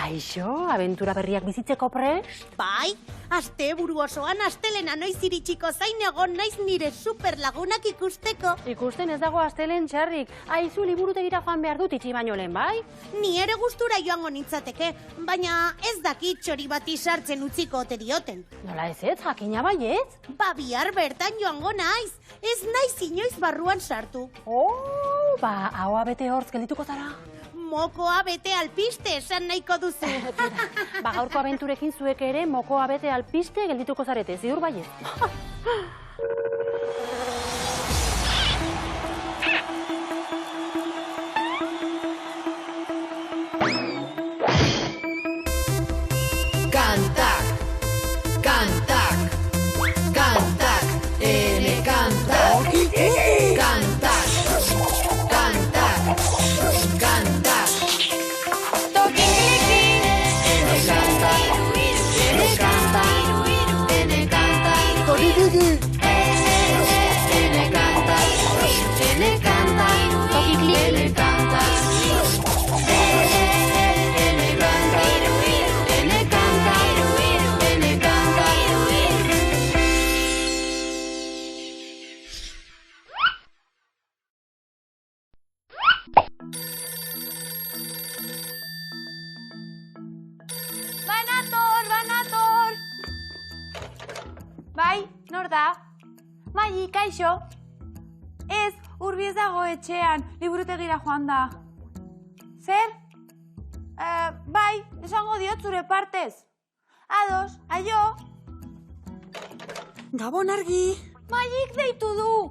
Kaixo, abentura berriak bizitzeko prest? Bai, asteburu osoan astelena noiz iritsiko zain egon naiz nire superlagunak ikusteko. Ikusten ez dago astelen txarrik. Aizu liburutegira joan behar dut itxi baino lehen, bai? Ni ere gustura joango nintzateke, baina ez dakit txori bati sartzen utziko ote dioten. Nola ez, jakina baietz? Ba, bihar bertan joango naiz. Ez naiz inoiz barruan sartu. Ba, ahoa bete hortz geldituko zara. Mokoa bete alpiste esan nahiko duzu. Ba, gaurko abenturekin zuek ere mokoa bete alpiste geldituko zarete, ziur baietz. Kantak, kantak, kantak, ene kantak, kantak, kantak, kantak. Tokiliki, ene kantak, ene kantak, ene kantak. Tokiliki, ene kantak, ene kantak, tokiliki, ene kantak. Banator! Bai, nor da? Mai, kaixo? Ez, Urbi ez dago etxean, liburutegira joan da. Zer? Bai, esango diot zure partez. Ados, aio? Gabon argi. Maik deitu du.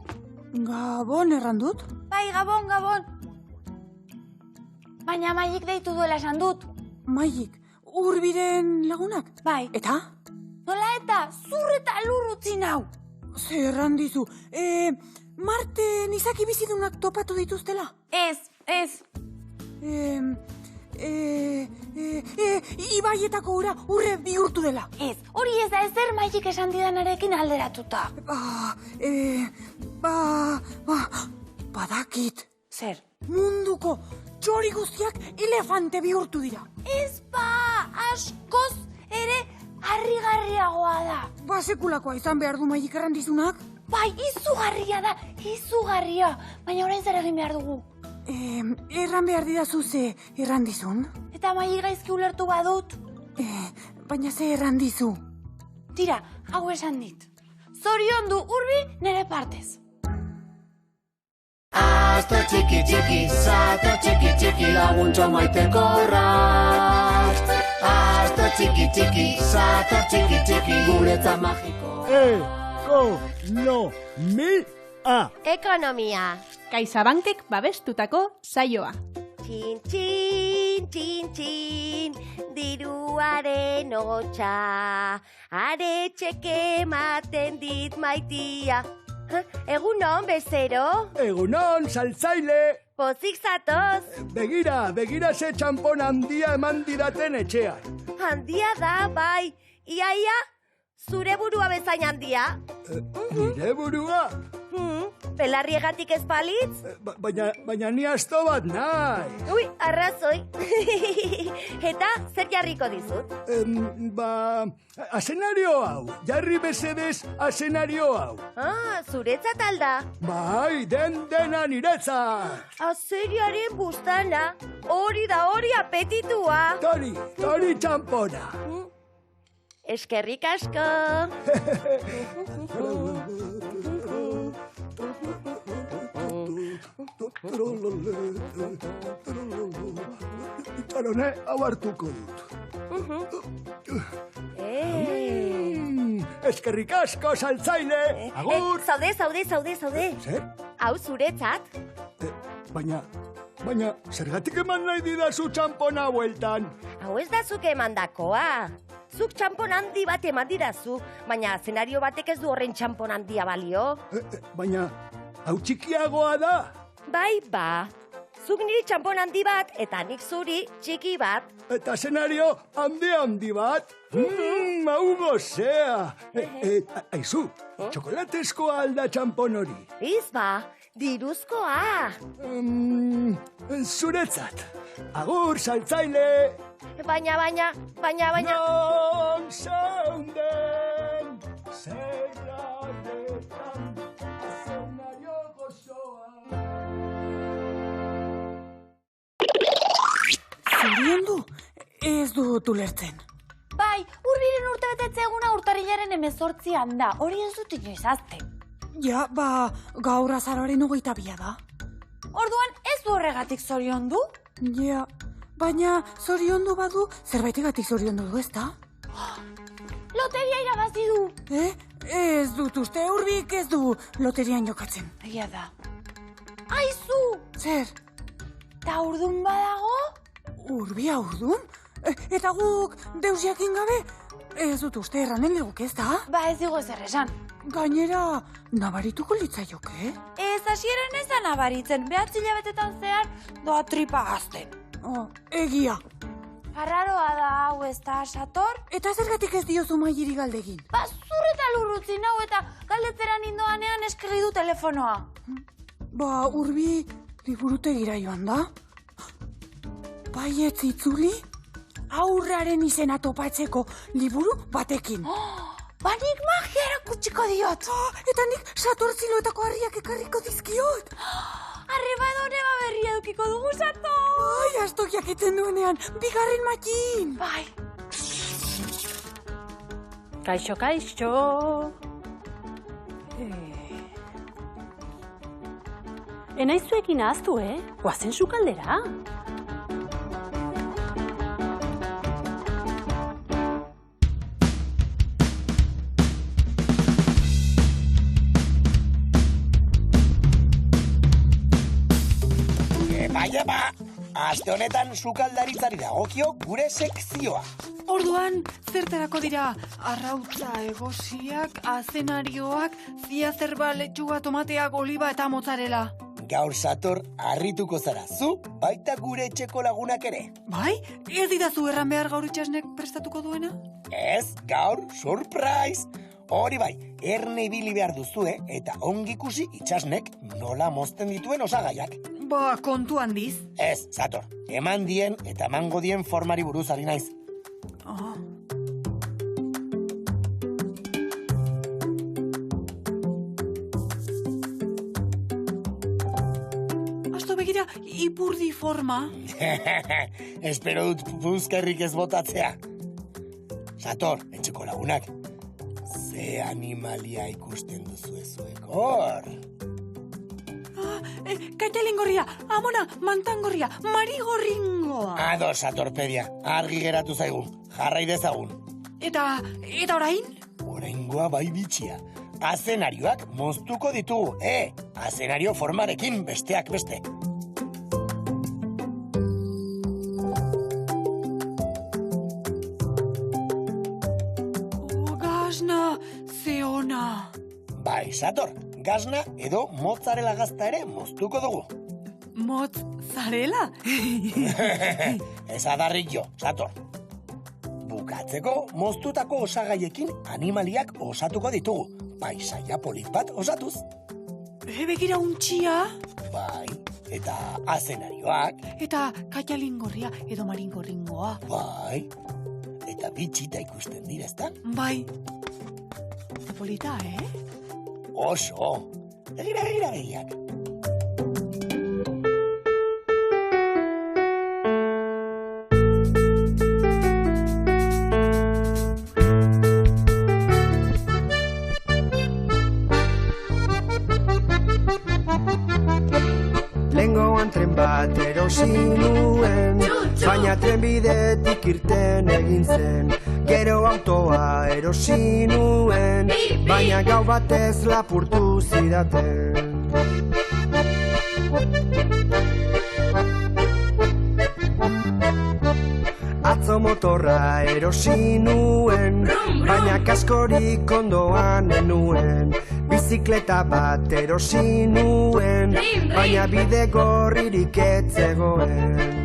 Gabon erran dut? Bai, gabon. Baina Maik deitu duela esan dut. Maik, Urbiren lagunak? Bai. Eta? Nola eta, zur eta lur utzi nau. Zer erran dizu, Marten izaki bizidunak topatu dituztela? Ez. Ibaietako ura urre bihurtu dela. Ez, hori ez da ezer Maik esan didanarekin alderatuta. Badakit. Zer? Munduko txori guztiak elefante bihurtu dira. Ez askoz ere harrigarriagoa da. Sekulakoa izan behar du Maik erran dizunak? Bai, izugarria da, izugarria. Baina orain zer egin behar dugu. Erran behar didazu ze erran dizun? Eta Maik gaizki ulertu badut? Baina ze erran dizu? Tira, hau esan dit. Zorion du Urbi nere partez. Asto txiki txiki, sato txiki txiki, laguntxo maitekorrak. Asto txiki txiki, sato txiki txiki, guretzat magiko. Ekonomia. CaixaBankek babestutako saioa. Txin, txin, txin, txin, diruaren hotxa, are txeke ematen dit maitia. Egunon, bezero? Egunon, saltzaile! Pozik zatoz? Begira ze txampon handia eman didaten etxean. Handia da, bai. Iaia, zure burua bezain handia. Nire burua? Belarriegatik ez balitz? Baina ni asto bat nahi. Ui, arrazoi. Eta, zer jarriko dizut? Asenario hau. Jarri bezedez asenario hau. Zuretzat alda? Bai, dena niretzat. Azeriaren bustana. Hori da hori apetitua. Tori txampona. Eskerrik asko. Tarone, hau hartuko dut. Eskerrik asko, saltzaile. Agur. Zaude. Zer? Hau zuretzat. Baina, zergatik eman nahi didazu txampona bueltan? Hau ez da zuk emandakoa. Zuk txampon handi bat eman didazu, baina zenario batek ez du horren txampon handia balio. Baina, hau txikiagoa da? Bai, Zuk niri txampon handi bat, eta nik zuri txiki bat. Eta zenario handi bat? Hau gozea. Aizu, txokolatezkoa alda txampon hori? diruzkoa. Zuretzat. Agur, saltzaile! Baina... Non zeunden, zerraretan, eszenario gozoa. Zoriondu? Ez dut ulertzen. Bai, Urbiren urtebetetze eguna urtarrilaren 18an da. Hori ez dut inoiz ahazten. Ja, gaur azaroaren 22 da. Orduan ez du horregatik zoriondu? Ja, baina zoriondu badu, zerbaitegatik zoriondu du, ez da? Loteria irabazi du. Ez dut uste, Urbik ez du loterian jokatzen. Egia da. Aizu! Zer? Ta urdun badago? Urbia urdun? Eta guk deus jakin gabe? Ez dut uste erranen leguk, ez da? Ba ez digo zer esan. Gainera, nabarituko litzaioke? Ez hasieran ez da nabaritzen, 9 hilabetetan zehar doa tripa gazten. Egia. Arraroa da hau ez da, Sator? Eta zergatik ez diozu Mairi galdegin? Ba, zurreta lurrutzi nau eta galdetzeran indoanean eskerri du telefonoa. Ba, Urbi, liburutegira joan da? Baietz itzuli? Aurraren izena topatzeko liburu batekin. Ba, nik magia erakutsiko diot. Eta nik Sator ziloetako harriak ekarriko dizkiot. Arriba edo neba berria edukiko dugu, Sator. Ai, astok jakiten duenean, bigarren matxin. Bai. Kaixo. Enaizuekin ahaztu, Goazen sukaldera. Ba, aste honetan sukaldaritzari dagokio gure sekzioa. Orduan, zertarako dira arrautza egosiak, azenarioak, ziazerba, letxuga, tomateak, oliba eta mozzarella. Gaur Sator, harrituko zara, zu baita gure etxeko lagunak ere. Bai? Ez didazu erran behar gaur itxasnek prestatuko duena? Ez, gaur, surprise! Hori bai, erne ibili behar duzue eta ongi ikusi itxasnek nola mozten dituen osagaiak. Ba, kontu handiz. Ez, Sator, eman dien eta emango dien formari buruz ari naiz. Asto begira, ipurdi forma. Espero dut puzkerrik ez botatzea. Sator, etxeko lagunak, ze animalia ikusten duzu ezuek hor? Kaitelingorria, amona, mantangorria, marigorringoa. Ado, Satorpedia, argi geratu zaigu, jarrai dezagun. Eta orain? Oraingoa bai bitxia. Azenarioak moztuko ditugu, azenario formarekin besteak beste. Gazna, zeona. Bai, Sator, gazna edo mozzarella gazta ere moztuko dugu. Mozzarella? Ez adarrik jo, Sator. Bukatzeko, moztutako osagaiekin animaliak osatuko ditugu. Paisaia polit bat osatuz. Begira untxia? Bai, eta azenarioak. Eta kaitalingorria edo maringorringoa. Bai, eta bitxita ikusten direzta? Bai. Polita, Oso, egira begiak. Lengoan tren bat erosi nuen, baina trenbidetik irten egin zen. Gero autoa erosi nuen, baina gau batez lapurtu zidaten. Atzo motorra erosi nuen, baina kaskorik ondoan nuen. Bizikleta bat erosi nuen, baina bide gorririk ez zegoen.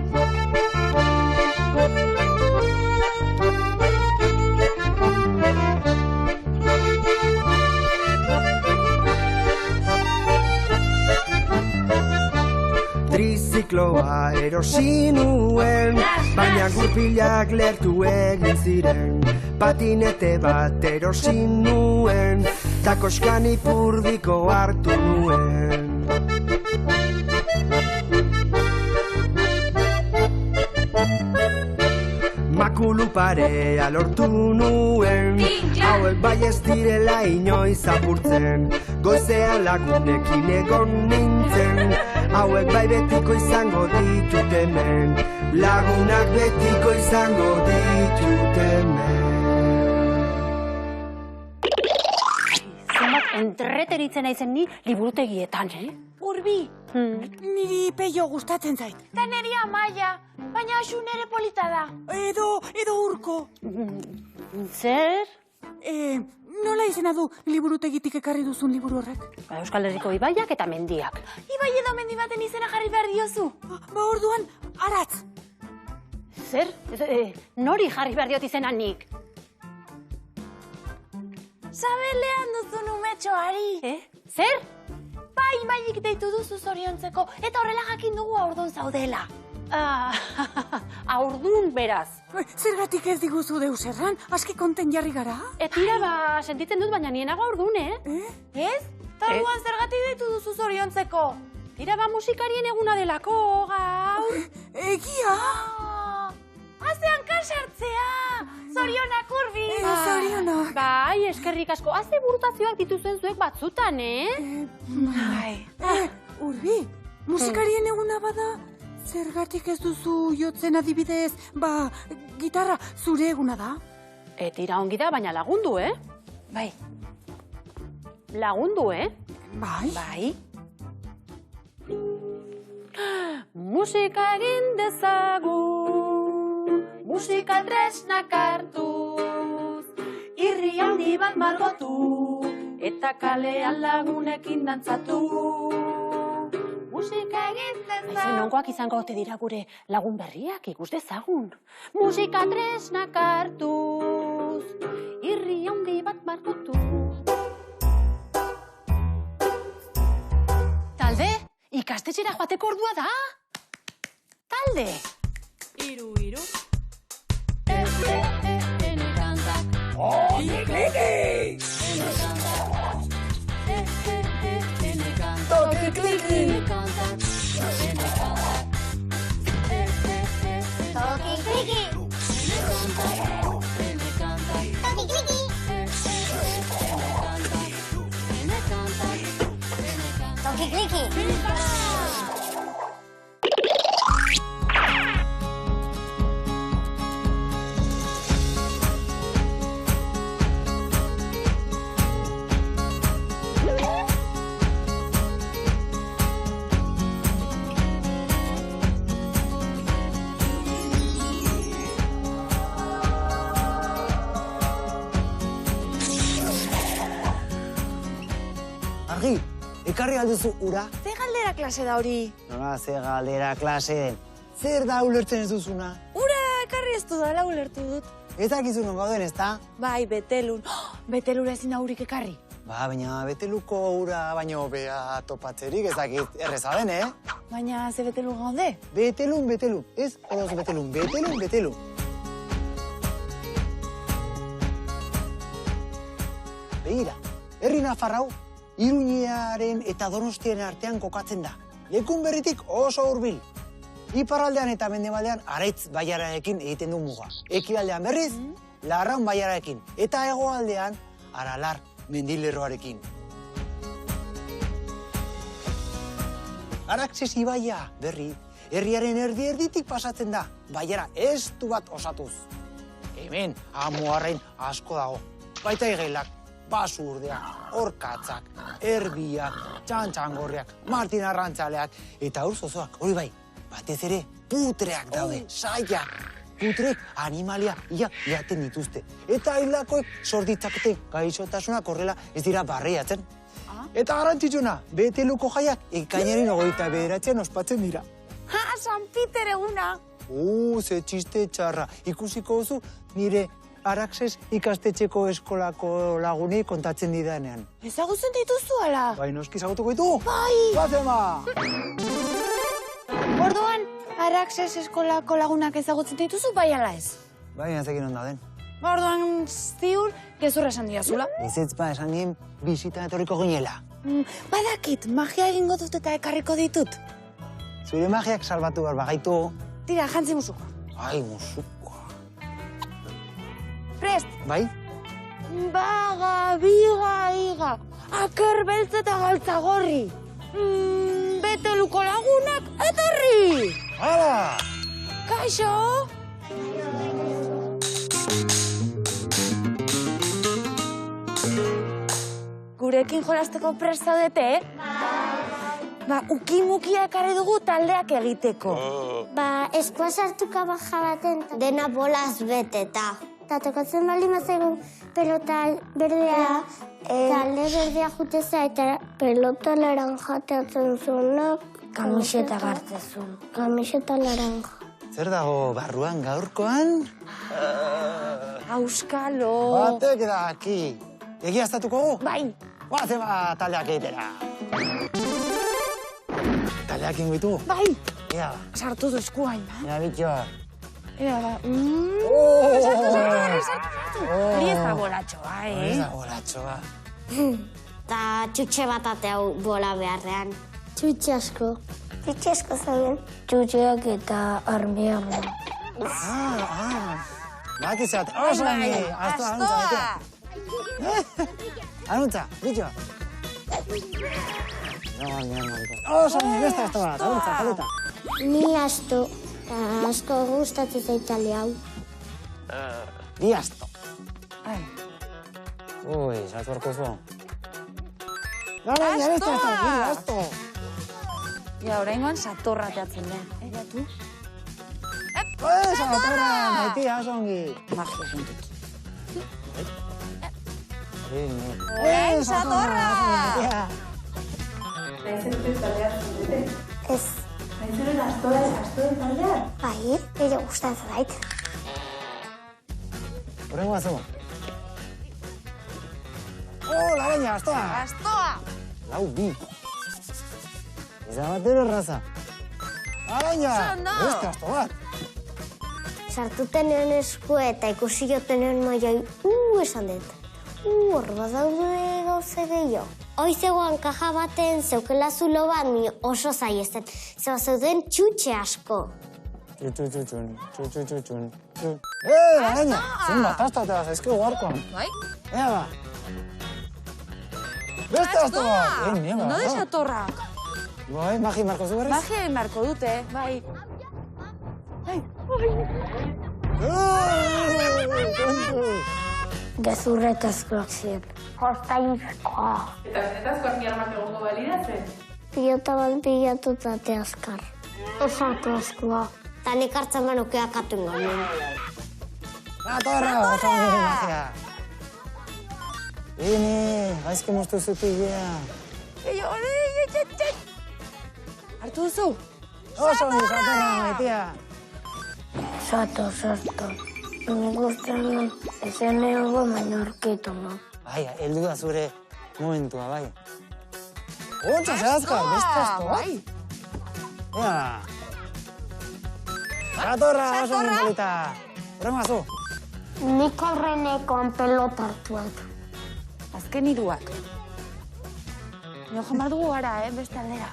Trizikloa erosi nuen, baina gurpilak lertu egin ziren. Patinete bat erosi nuen, ta koskan ipurdiko hartu nuen. Makulu parea lortu nuen, hauek bai ez direla inoiz apurtzen. Goizean lagunekin egon nintzen, hauek bai betiko izango ditut hemen. Lagunak betiko izango ditut hemen. Zenbat entreteritzen naizen ni liburutegietan, Urbi, Niri Peio gustatzen zait. eta neri Amaia, baina asu nere polita da. Edo Urko. Zer? Nola izena du liburutegitik ekarri duzun liburu horrek? Euskal Herriko ibaiak eta mendiak. Ibai edo mendi baten izena jarri behar diozu. Ba orduan, aratz. Zer? Nori jarri behar diot izena nik? Sabelean duzun umetxoari. Zer? Bai, Ibaik deitu duzu zoriontzeko, eta horrela jakin dugu aurdun zaudela. Aurdun beraz. Zergatik ez diguzu deus erran? Aski konten jarri gara? Tira sentitzen dut, baina nienago aurdun, Ez? Ta orduan zergatik deitu duzu zoriontzeko? Tira musikarien eguna delako, gaur. Egia? Hazean kasartzea! Zorionak Urbi! Zorionak. Bai, eskerrik asko. Haze burutazioak dituzen zuek batzutan, Bai. Urbi, musikarien eguna bada, zergatik ez duzu jotzen adibidez, gitarra zure eguna da? Tira ongi da, baina lagundu, Bai. Lagundu, Bai. Bai. Musika egin dezagu, musika tresnak hartuz, irri handi bat margotu, eta kalean lagunekin dantzatu. Musika egin dezagun. Aizen nongoak izango ote dira gure lagun berriak, ikus dezagun. Musika tresnak hartuz, irri handi bat margotu. Talde, ikastetxera joateko ordua da. Talde. Iru. Toki kliki. Toki kliki. Toki kliki. Argi, ekarri alduzu ura? Ze galdera klase da hori? Nola, ze galdera klase den. Zer da ulertzen ez duzuna? Ura ekarri ez dudala ulertu dut. Ez dakizu non gauden, ez da? Bai, betelun. Betelura ezin aurik ekarri. Ba, baina beteluko ura baino bea topatzerik ez dakit erreza den, Baina ze betelun gaude? Betelun. Ez horoz betelun. Betelun. Begira, herri Nafarrau, Iruñearen eta Donostiaren artean kokatzen da. Lekun berritik oso hurbil. Iparraldean eta mendebaldean Aretz baiararekin egiten du muga. Ekialdean berriz, Larraun baiararekin. Eta hegoaldean Aralar mendilerroarekin. Araxes ibaia berri, herriaren erditik pasatzen da. Baiara estu bat osatuz. Hemen, amuarrain asko dago. Baita igelak, basurdeak, orkatzak, erbiak, txantxangorriak, martin arrantzaleak, eta ur zozoak, hori bai, batez ere putreak daude, saiak. Putrek animalia jaten dituzte. Eta hilakoek sorditzakete gaixotasunak horrela ez dira barreiatzen. Eta garrantzitsuna, beteluko jaiak ekainaren 29an ospatzen dira. San Peter eguna! Ze txiste txarra. Ikusiko duzu nire Araxes ikastetxeko eskolako laguni kontatzen didanean. Ezagutzen dituzu ala? Bai, noski ezagutuko ditu? Bai! Bazema! Orduan, Araxes eskolako lagunak ezagutzen dituzu, bai ala ez? Bai, nazekin onda den. Ba, orduan ziur, gezurra esan diazula. Ezetz ba, esan nien bisita etorriko ginela. Badakit, magia egingo dut eta ekarriko ditut. Zure magiak salbatu behar bagaitu. Tira, jantzi musuko. Ai, musuko. Prest! Bai? Baga, biga, iga, aker beltz eta galtza gorri. Beteluko lagunak, etorri! Hala! Kaixo! Gurekin jolasteko prest zaudete, Ba, uki-mukia ekarri dugu taldeak egiteko. Ba, eskua sartuka baja baten, dena bolaz beteta. Eta tokatzen bali mazaigu pelota berdea, talde berdea juteza eta pelota laranja teatzen zuena. Kamiseta gartzezun. Kamiseta laranja. Zer dago barruan gaurkoan? Auskalo. Batek daki. Egiaztatuko gu? Bai. Guazen ba taldeak egitera. Taldeak ingoitu? Bai. Ea. Sartu du eskuain, ba. Ea, bitxoa. Ea, ba. Sartu. Hori ez da bolatxoa, Hori ez da bolatxoa. Ta txutxe bat ateau bola beharrean. Txutxe asko. Txutxe asko zauden. Txutxeak eta armiarra. Baki zeat. Oso ongi. Astoa. Anuntza, bitxoa. Oso ongi, beste astoa. Anuntza, paleta. Ni asto. Asko gustatzen zaitali hau. Di asto. Ui, satorko zu. Gara, ja beste asto, di asto. Ja, oraingoan satorra teatzen da. Ega tu? Satorra, maitia, oso ongi. Magia juntut. Satorra! Ez. Naizuren astoen taldea? Bai, ere gustatzen zait. Horrengo azu. Lagaina, astoa! Astoa! Lau bi. Ez da bat erraza. Lagaina! Beste asto bat. Sartuten esku eta ikusi joten maiai, esan dut. Hor badaude gauze gehiago. Hoizegoan kaja baten zeukela zulo bat mi oso zaiezten. Zeba zeuden txutxe asko. Txutxun. Lagaina! Zen bat asto eta zaizkio guarkoan. Bai? Ea ba. Beste asto bat! No de satorrak. Bai, magi marko zu berriz? Magia marko dute, bai. Gezurretazkoak ziren. Jostaizkoa. Eta zenetazko armiarmak egongo balira zen? Pilota bat pilatu tate azkar. Esatozkoa. Ta nik hartzen manukea katun gamen. Satorra! Oso ongi magia. Bini, gaizki moztu zutilea. Hartu duzu? Oso ongi, satorra, maitia. Sato. Nik ustean ezen egongo baina orkitu, no? Bai, heldu da zure momentua, bai. Ontsa, zehazkar, beste asto, bai? Ea. Satorra, oso ongi polita. Horrengo azu. Nik aurrenekoan pelota hartuak. Azken hiruak. Jo jamar dugu gara, beste aldera.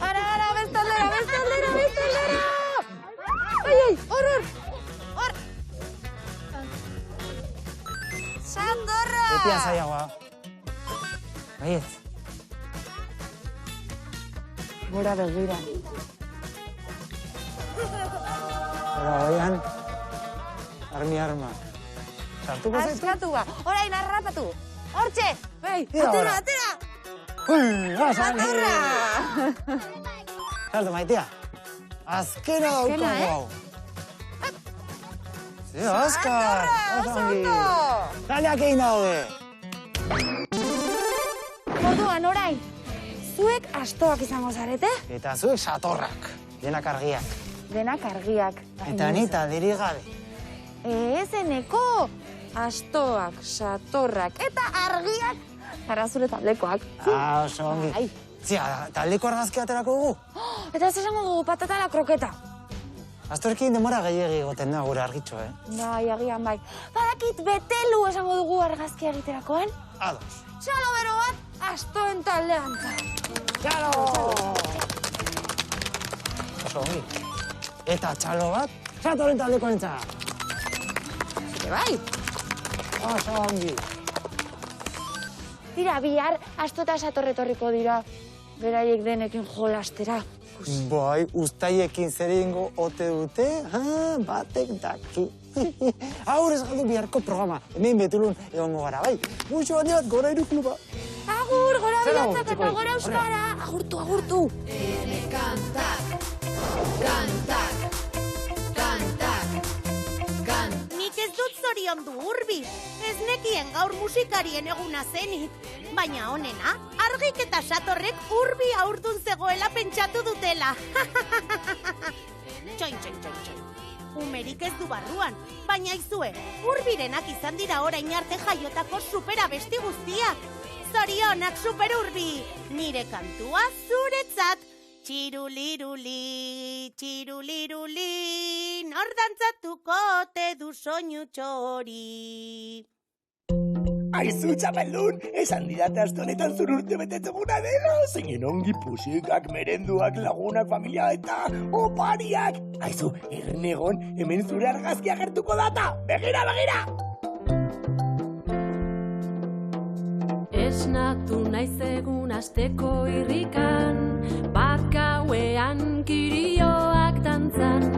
Ara, beste aldera! Ai, hor! Satorra! Betia zaiagoa. Baiet. Gora begira. Gora oian, arma. Sartuko zaitu? Askatu ba, orain arrapatu. Hortxe! Bai, Tira, atera! Satorra! Sartu, maitia. Azkena daukagu hau. Ze, azkar! Oso ongi! Taldeak egin daude! Orduan, orain, zuek astoak izango zarete? Eta zuek satorrak, denak argiak. Denak argiak. Eta nita dirigabe. Ezeneko astoak, satorrak eta argiak para zure taldekoak. Oso ongi. Zia, taldeko argazki aterako dugu? Eta ez esango dugu patata la kroketa. Astorkin demora gehiagi egoten da gure argitxo, Bai, agian bai. Badakit betelu esango dugu argazkia egiterakoan. Ados. Txalo bero bat, astoen taldean. Txalo! Oso ongi. Eta txalo bat, Satoren taldeko entza. Zure bai. Oso ongi. Tira, bihar, asto eta satorretorriko dira. Beraiek denekin jolastera. Bai, ustaiekin zer egingo ote dute, batek daki. Aurrez galdu biharko programa, hemen Betulun egongo gara, bai. Muxo handi bat, gora iru kluba. Agur, gora bilatzak eta gora euskara. Agurtu, agurtu. Kantak. Nik ez dut zoriondu Urbi. Ez nekien gaur musikarien eguna zenik. Baina honena, Argik eta Satorrek Urbi aurdun zegoela pentsatu dutela. Txoin. Umerik ez du barruan, baina izue, Urbirenak izan dira orain arte jaiotako superabesti guztiak. Zorionak Super Urbi, nire kantua zuretzat. Txiruliruli, nor dantzatuko te du soinu txori. Aizu, txapeldun, esan didate astonetan zururte betetzeguna dela, zeinen ongi pusikak, merenduak, lagunak, familia eta opariak. Aizu, ernegon, hemen zure argazkia gertuko data, begira! Esnatu naiz egun asteko irrikan, bat gauean kirioak dantzan,